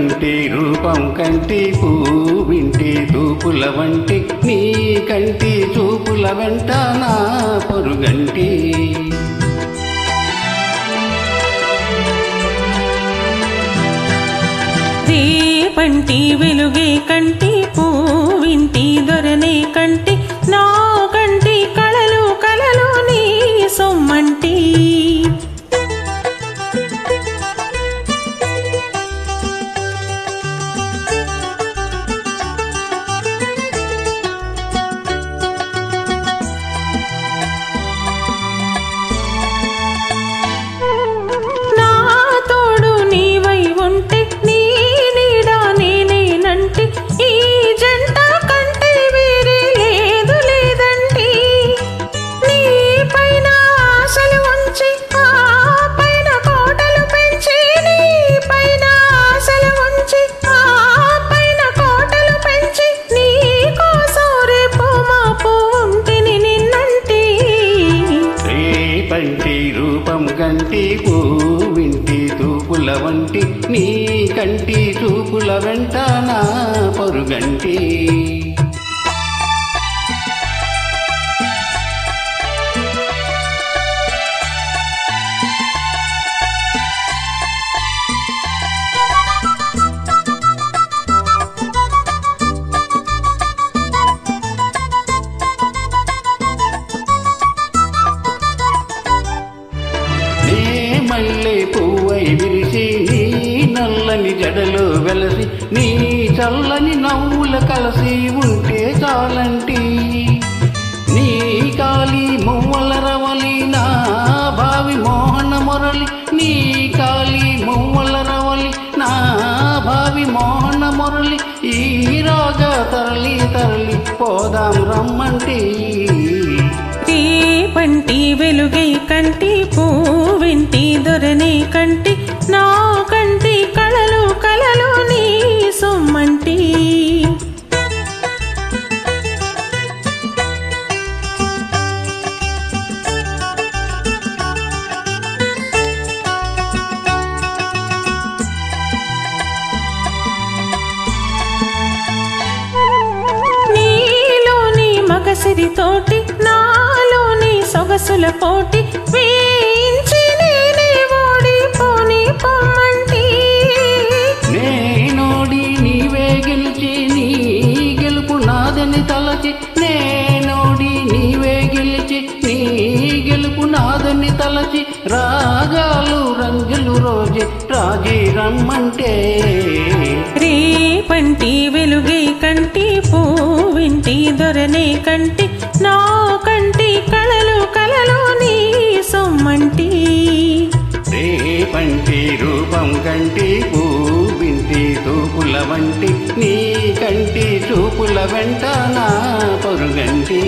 పంటి రూపం కంటి పూవింటి తూపుల వంటి నీ కంటి చూపుల వెంట నా పొరుగంటి రేపంటి వెలుగే కంటి పూవింటి దొరనే కంటి నా కంటి కళలు కళలు నీ సొమ్మంటి పంటి రూపం కంటి పూవింటి తూపుల వంటి నీ కంటి చూపుల వెంట నా పొరుగంటి మల్లె పువ్వై విరిసి నీ నల్లని జడలో వెలసి నీ చల్లని నవ్వుల కలసి ఉంటే చాలంటి నీ కాలి మువ్వల రవలి నా భావి మోహన మురళి నీ కాలి మువ్వల రవలి నా భావి మోహన మురళి ఈ రాగా తరలి తరలి పోదాం రమ్మంటి పంటి వెలుగై కంటి పూవింటి దొరనే కంటి నా కంటి కళలు కళలు నీ సొమ్మంటి నీలోని మగసిరితోటి నాలోని సొగసుల పోటీ వేయించి నేనే ఓడిపోని పొమ్మంటి నేనోడి నీవే గెలిచి నీ గెలుపు నాదని తలచి నేనోడి నీవే గెలిచి నీ గెలుపు నాదని తలచి రాగాలు రంగులు రోజే రాజీ రమ్మంటే రేపంటి వెలుగే కంటి పూవింటి దొరనే కంటి నా కంటి కళలు కళలు నీ సొమ్మంటి రేపంటి రూపం కంటి పూవింటి తూపుల వంటి నీ కంటి చూపుల వెంట నా పొరుగంటి